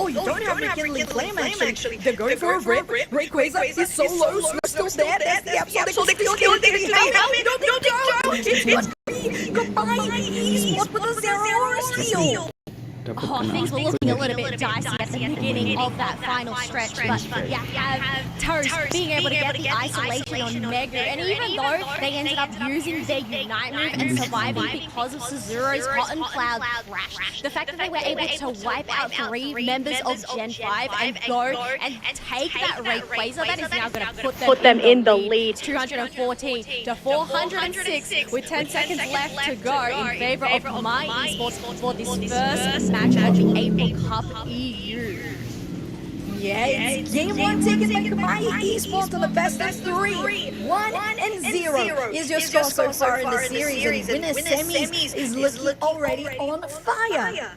you don't have rekindling flame actually. They're going for a rip. Rayquaza is so low, still there. That's the absolute skill they can see. Don't go. It's must be goodbye. He's what with a 0 steal. Oh, things were looking a little bit dicey at the beginning of that final stretch, but you have Toast being able to get the isolation on Mega, and even though they ended up using their Unite move and surviving because of Suzuru's Cotton Cloud Crash, the fact that they were able to wipe out 3 members of Gen 5 and go and take that Rayquaza, that is now going to put them in the lead. 214 to 406 with 10 seconds left to go in favor of My Esports for this first match of the April Cup EU. Yeah, it's game 1 taken by My Esports on the best of 3. 1-0 is your score so far in the series, and winner semis is looking already on fire.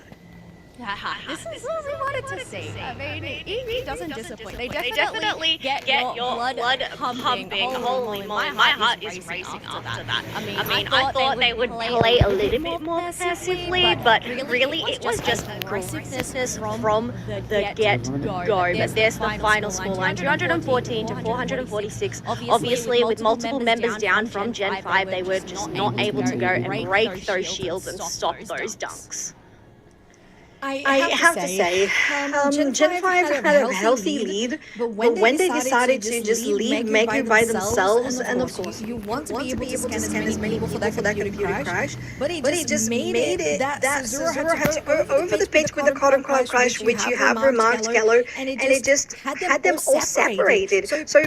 This is what we wanted to see. I mean, it doesn't disappoint. They definitely get your blood pumping. Holy moly, my heart is racing after that. I mean, I thought they would play a little bit more passively, but really it was just aggressiveness from the get-go. But there's the final scoreline, 214 to 446. Obviously, with multiple members down from Gen 5, they were just not able to go and break those shields and stop those dunks. I have to say, Gen 5 had a healthy lead, but when they decided to just leave Mega by themselves, and of course you want to be able to scan as many people for that computer crash, but it just made it that Suzuru had to go over the pitch with the Cotton Cloud Crash, which you have remarked, Kello, and it just had them all separated. So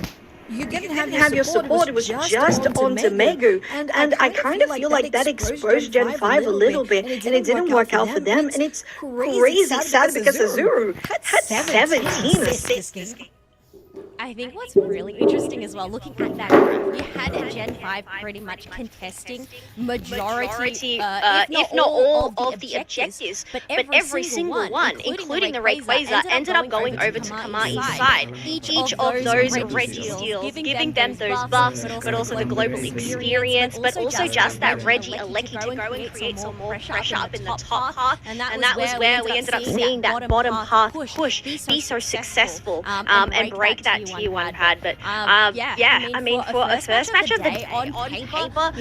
you didn't have your support, it was just onto Megu, and I kind of feel like that exposed Gen 5 a little bit, and it didn't work out for them, and it's crazy sad because Suzuru had 17 assists. I think what's really interesting as well, looking at that group, you had a Gen 5 pretty much contesting majority, if not all of the objectives, but every single one, including the Rayquaza, ended up going over to Kamai's side. Each of those Reggie steals, giving them those buffs, but also the global experience, but also just that Reggie Aleki to go and create some more pressure up in the top path, and that was where we ended up seeing that bottom path push be so successful and break that Tier 1 pad, but I mean, for a first match of the day on paper,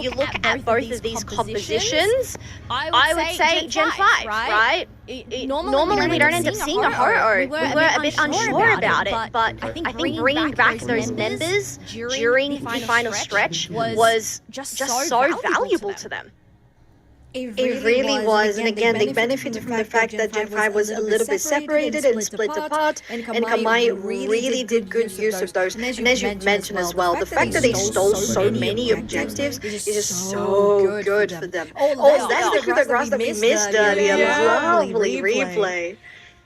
you look at both of these compositions, I would say Gen 5, right? Normally we don't end up seeing a Ho-Oh. We were a bit unsure about it, but I think bringing back those members during the final stretch was just so valuable to them. It really was, and again, they benefited from the fact that Gen 5 was a little bit separated and split apart, and Kamai really did good use of those. And as you mentioned as well, the fact that they stole so many objectives is just so good for them. Oh, that's the coup de grace that we missed earlier. Lovely replay.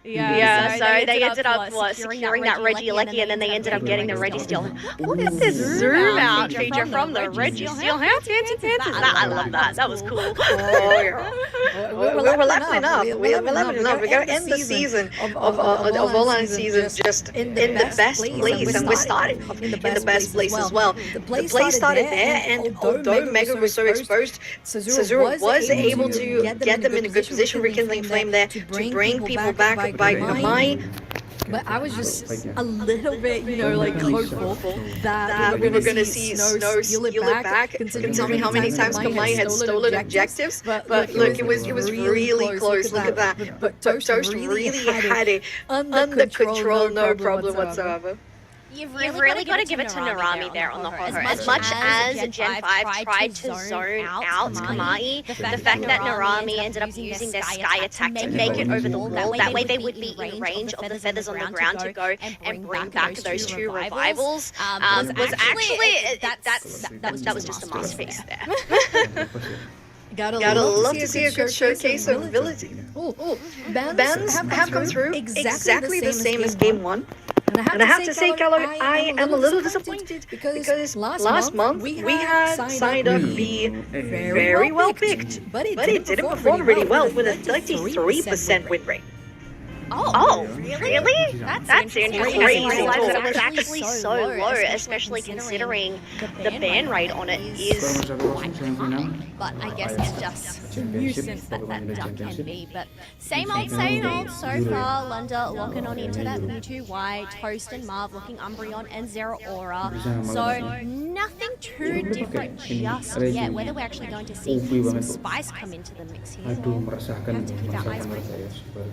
Yeah, so they ended up securing that Reggie Aleki, and then they ended up getting the Reggie Steal. Look at this zoom out feature from the Reggie Steal. How fancy is that? I love that. That was cool. We're leveling up. We're leveling up. We're going to end the season of online season just in the best place, and we're starting off in the best place as well. The play started there, and although Mega was so exposed, Suzuru was able to get them in a good position, rekindling flame there to bring people back by Kamai. But I was just a little bit, hopeful that we were going to see Snow steal it back, considering how many times Kamai had stolen objectives. But look, it was really close. Look at that. But Toast really had it under control, no problem whatsoever. You've really got to give it to Narami there on the Ho-Oh. As much as Gen 5 tried to zone out Kamai, the fact that Narami ended up using their Sky attack to make it over the wall, that way they would be in range of the feathers on the ground to go and bring back those 2 revivals, was actually, that was just a masterpiece there. Gotta love to see a good showcase of ability. Bans have come through exactly the same as Game 1. And I have to say, Kello, I am a little disappointed because last month we had signed up be very well picked, but it didn't perform really well with a 33% win rate. Oh, Really? That's interesting. It was actually so low, especially considering the ban rate on it is quite high. But I guess it's just nuisance that duck can be. But same old so far. Lunda locking on into that Mewtwo Y, Toast and Marv looking Umbreon and Zeraora. So nothing too different just yet. Whether we're actually going to see some spice come into the mix here, we'll have to keep our eyes peeled.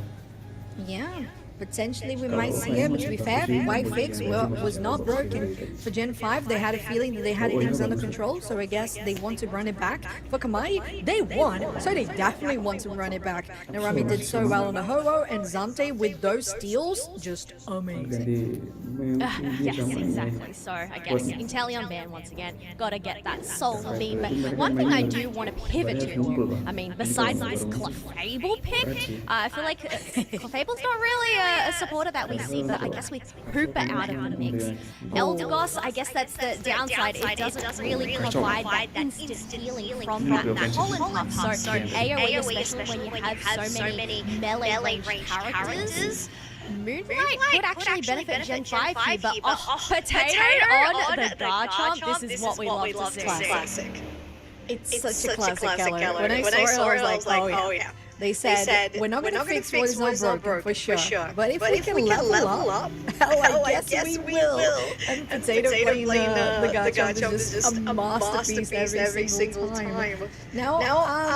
Yeah, potentially we might see it, but to be fair, White Fix was not broken for Gen 5. They had a feeling that they had things under control, so I guess they want to run it back. For Kamai, they won, so they definitely want to run it back. Narami did so well on the Ho-Oh, and Zante with those steals, just amazing. Yes, exactly. So I guess Inteleon ban once again. Gotta get that soul beam. But one thing I do want to pivot to, I mean, besides this Clefable pick, I feel like Clefable's not really a supporter that we see, but I guess with Hooper out of the mix. Eldegoss, I guess that's the downside. It doesn't really provide that instant healing from that pollen puff. So AoE, especially when you have so many melee range characters, Moonlight could actually benefit Gen 5 here, but potato on the Garchomp, this is what we love to see. Classic. It's such a classic color. When I saw it, I was like, oh yeah. They said, we're not going to fix what is not broken, for sure. But if we can level up, hell, I guess we will. And Potato playing the Garchomp is just a masterpiece every single time. Now,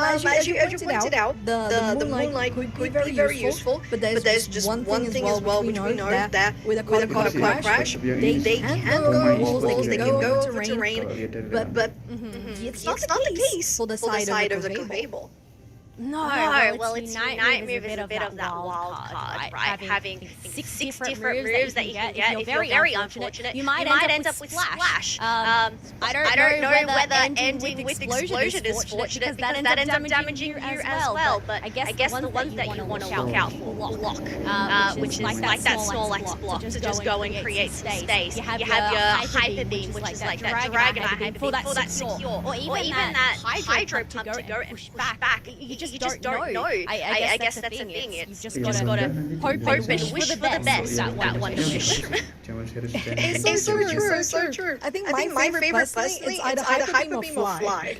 as you pointed out, the Moonlight could be very useful, but there's just one thing as well, which we know that with a Cauda Crash, they can go walls, they can go over terrain, but it's not the case for the side of the Clefable. No, well, its Unite move is a bit of that wild card, right? Having six different moves that you can get. If you're very unfortunate, you might end up with Splash. I don't know whether ending with Explosion is fortunate because that ends up damaging you as well. But I guess the ones that you want to look out for, Lock, which is like that Snorlax block to just go and create some space. You have your Hyper Beams, which is like that Dragon Hyper Beam for that secure. Or even that Hydro Pump to go and push back. You just don't know. I guess that's the thing. You just gotta hope and wish for the best. That one wish. It's so true. I think my favorite personally is either Hyper Beam or Fly.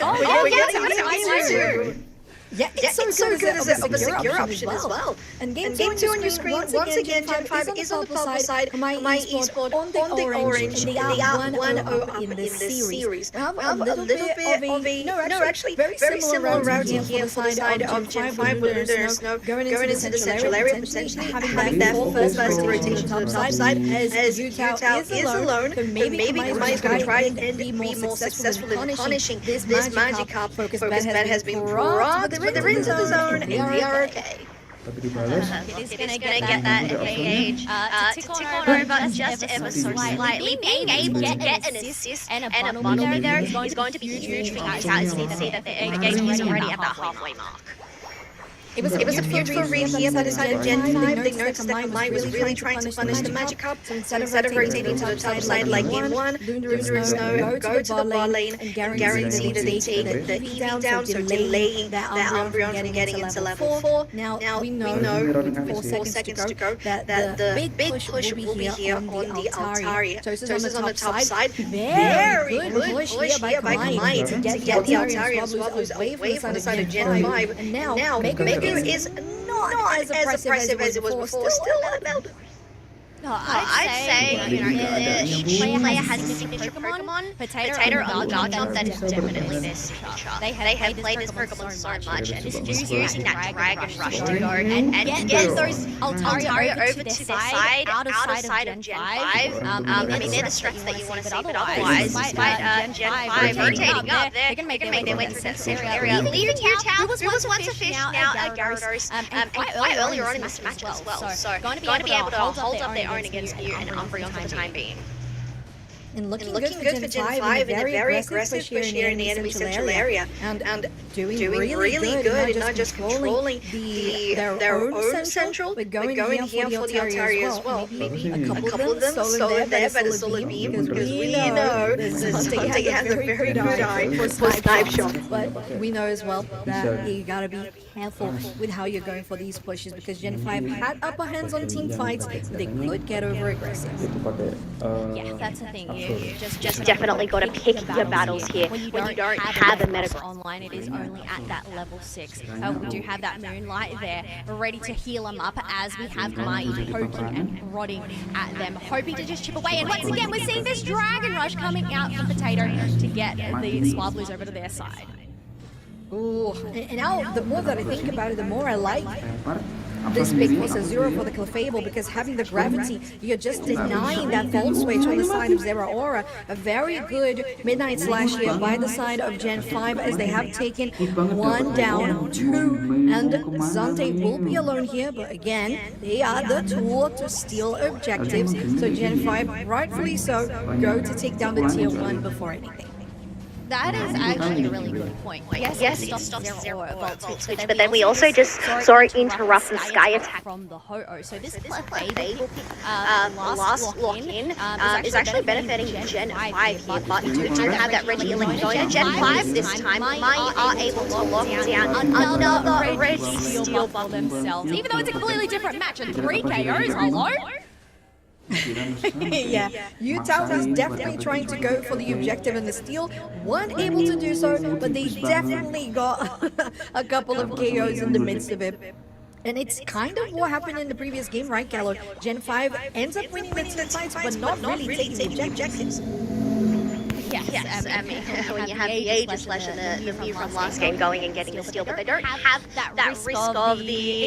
Oh, yeah, me too. Yeah, it's so good as a secure option as well. And game 2 on your screen, once again, Gen 5 is on the purple side, my eSport on the orange, and they are 1-0 in this series. We have a little bit of a, no, actually, very similar routing here for the side of Gen 5 with Lunar Snow going into the central area, potentially having that first rotation to the top side, as Utah is alone, but maybe Kamai is going to try and be more successful in punishing this Magikarp focus bet has been brought with the into the zone, and we are okay. It is going to get that engage to tick on over just ever so slightly. Being able to get an assist and a bundle there is going to be huge for Utah. You see that the engage is already at that halfway mark. It was a beautiful read here by the side of Gen 5. They noticed that Kamai was really trying to punish the Magikarp. So instead of rotating to the top side like Game 1, Lunar Snow go to the bot lane and guarantee that they take the EV down, so delaying that Umbreon from getting into level 4. Now we know with 4 seconds to go that the big push will be here on the Altaria. Tosa's on the top side. Very good push here by Kamai to get the Altaria Swablu's away from the side of Gen 5. And now Mega is not as impressive as it was before. Still a belt. I'd say, each player has a signature Pokemon. Potato or Garchomp, that is definitely their signature. They have played this Pokemon so much, and just using that Dragon Rush to go and get those Altaria over to their side, out of sight of Gen 5. I mean, they're the strats that you want to see, but otherwise, despite Gen 5 rotating up, they're going to make their way to the central area. Leaving Utah, who was once a fish, now a Gyarados, and quite earlier on in this match as well. So, going to be able to hold up their own against you and Umbreon for the time being. and looking good for Gen 5 in a very aggressive push here in the enemy central area, and doing really good in not just controlling their own central, but going here for the Altaria as well. Maybe a couple of them solo there, but a solid beam, because we know Zante has a very good eye for snipe shots. But we know as well that you gotta be careful with how you're going for these pushes, because Gen 5 had upper hands on team fights, but they could get over aggressive. Yeah, that's the thing. You Just definitely got to pick your battles here. When you don't have a metagross online, it is only at that level 6. We do have that Moonlight there, ready to heal them up as we have Mai poking and prodding at them, hoping to just chip away. And once again, we're seeing this Dragon Rush coming out from Potato to get the Swabblers over to their side. Ooh, and now the more that I think about it, the more I like this pick was a 0 for the Clefable, because having the gravity, you're just denying that volt switch on the side of Zera Aura. A very good midnight slash here by the side of Gen 5, as they have taken 1 down, 2, and Zante will be alone here, but again, they are the tool to steal objectives, so Gen 5, rightfully so, go to take down the tier 1 before anything. That is actually a really good point. Yes, it stops zero volt switch, but then we also just saw it interrupt the sky attack from the Ho-Oh. So this Clefable last lock-in is actually benefiting Gen 5 here, but we do have that Reggie Elect going. Gen 5 this time, Mai are able to lock down another Reggie steal for themselves, even though it's a completely different match and 3 KOs, hello? Yeah, Utah was definitely trying to go for the objective and the steal, weren't able to do so, but they definitely got a couple of KOs in the midst of it. And it's kind of what happened in the previous game, right, Gallo? Gen 5 ends up winning the team fights, but not really taking the objectives. Yes, I mean, when you have the Aegis Slash and the view from last game going and getting the steal, but they don't have that risk of the